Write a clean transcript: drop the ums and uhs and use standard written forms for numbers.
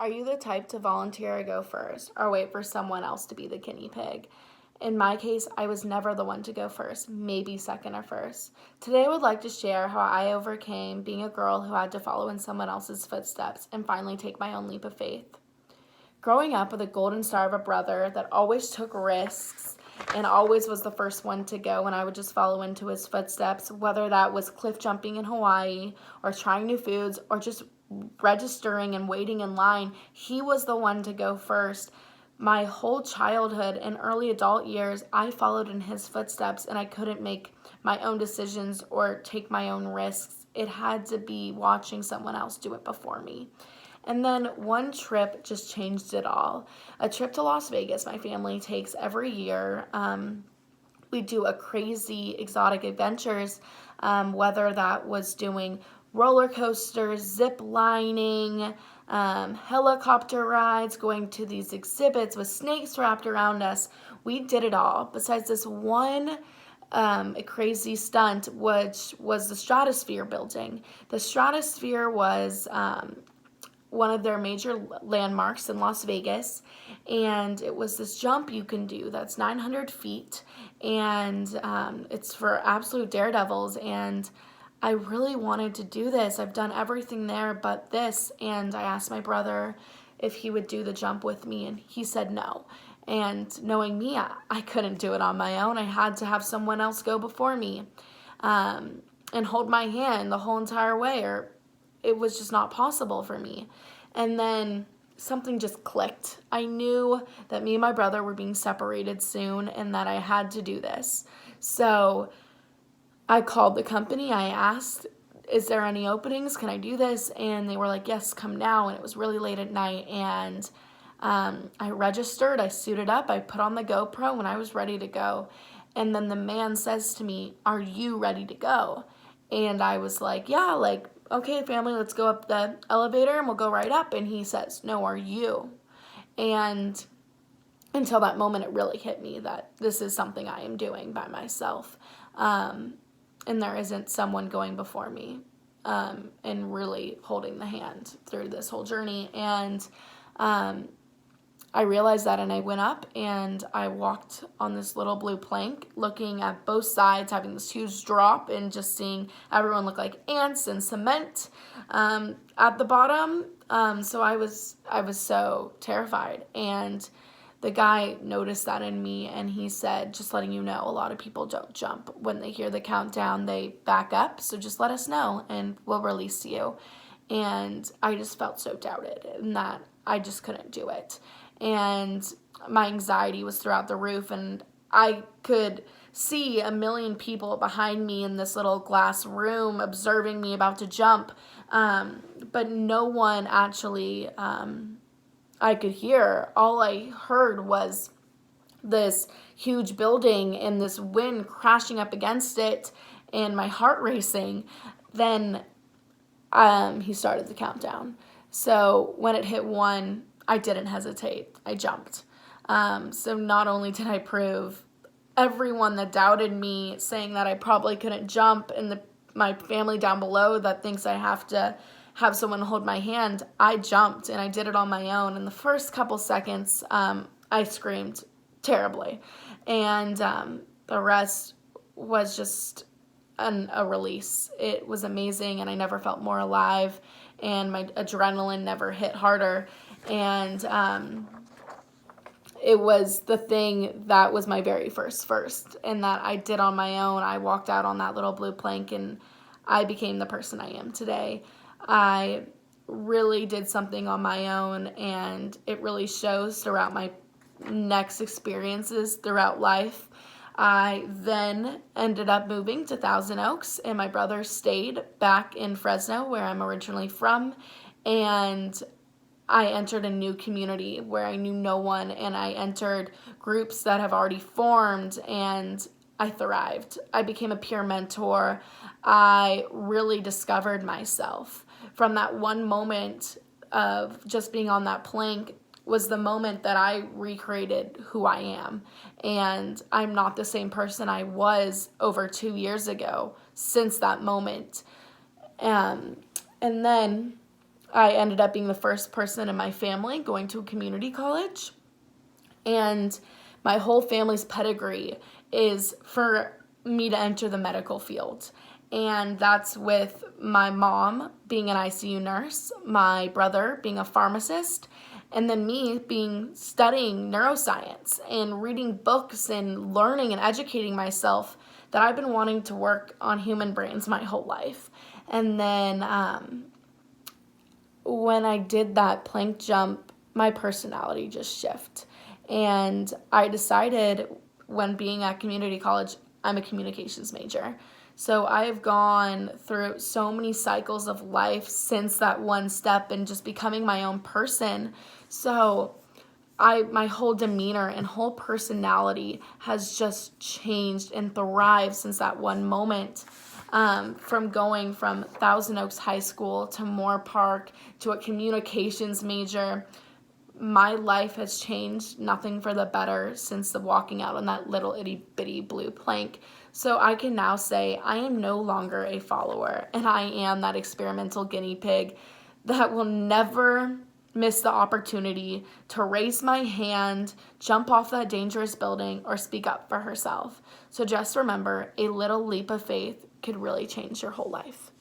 Are you the type to volunteer or go first, or wait for someone else to be the guinea pig? In my case, I was never the one to go first, maybe second or first. Today, I would like to share how I overcame being a girl who had to follow in someone else's footsteps and finally take my own leap of faith. Growing up with a golden star of a brother that always took risks and always was the first one to go, and I would just follow into his footsteps, whether that was cliff jumping in Hawaii or trying new foods or just registering and waiting in line, he was the one to go first. My whole childhood and early adult years, I followed in his footsteps, and I couldn't make my own decisions or take my own risks. It had to be watching someone else do it before me. And then one trip just changed it all. A trip to Las Vegas my family takes every year. We do a crazy exotic adventures, whether that was doing roller coasters, zip lining, helicopter rides, going to these exhibits with snakes wrapped around us. We did it all. Besides this one a crazy stunt, which was the Stratosphere building. The Stratosphere was one of their major landmarks in Las Vegas, and it was this jump you can do that's 900 feet, and it's for absolute daredevils, and I really wanted to do this. I've done everything there but this, and I asked my brother if he would do the jump with me, and he said no. And knowing me, I couldn't do it on my own. I had to have someone else go before me and hold my hand the whole entire way, or it was just not possible for me. And then something just clicked. I knew that me and my brother were being separated soon and that I had to do this. So I called the company. I asked, is there any openings? Can I do this? And they were like, yes, come now. And it was really late at night. And I registered. I suited up. I put on the GoPro and I was ready to go. And then the man says to me, are you ready to go? And I was like, yeah, like, okay, family, let's go up the elevator and we'll go right up. And he says, no, are you? And until that moment, it really hit me that this is something I am doing by myself. And there isn't someone going before me and really holding the hand through this whole journey. And I realized that, and I went up and I walked on this little blue plank, looking at both sides, having this huge drop, and just seeing everyone look like ants and cement at the bottom. So I was so terrified, and the guy noticed that in me, and he said, just letting you know, a lot of people don't jump. When they hear the countdown, they back up, so just let us know, and we'll release you. And I just felt so doubted, and that I just couldn't do it. And my anxiety was throughout the roof, and I could see a million people behind me in this little glass room observing me about to jump, but no one actually I could hear. All I heard was this huge building and this wind crashing up against it and my heart racing. Then he started the countdown. So when it hit 1, I didn't hesitate. I jumped. So not only did I prove everyone that doubted me, saying that I probably couldn't jump, and my family down below that thinks I have to have someone hold my hand, I jumped, and I did it on my own. In the first couple seconds, I screamed terribly. And the rest was just a release. It was amazing, and I never felt more alive, and my adrenaline never hit harder. And it was the thing that was my very first, and that I did on my own. I walked out on that little blue plank, and I became the person I am today. I really did something on my own, and it really shows throughout my next experiences throughout life. I then ended up moving to Thousand Oaks, and my brother stayed back in Fresno, where I'm originally from, and I entered a new community where I knew no one, and I entered groups that have already formed, and I thrived. I became a peer mentor. I really discovered myself. From that one moment of just being on that plank was the moment that I recreated who I am. And I'm not the same person I was over 2 years ago since that moment. And then I ended up being the first person in my family going to a community college. And my whole family's pedigree is for me to enter the medical field. And that's with my mom being an ICU nurse, my brother being a pharmacist, and then me studying neuroscience and reading books and learning and educating myself that I've been wanting to work on human brains my whole life. And then when I did that plank jump, my personality just shifted. And I decided when being at community college, I'm a communications major. So I've gone through so many cycles of life since that one step and just becoming my own person. So my whole demeanor and whole personality has just changed and thrived since that one moment. From going from Thousand Oaks High School to Moore Park to a communications major, my life has changed, nothing for the better since the walking out on that little itty bitty blue plank. So I can now say I am no longer a follower, and I am that experimental guinea pig that will never miss the opportunity to raise my hand, jump off that dangerous building, or speak up for herself. So just remember, a little leap of faith could really change your whole life.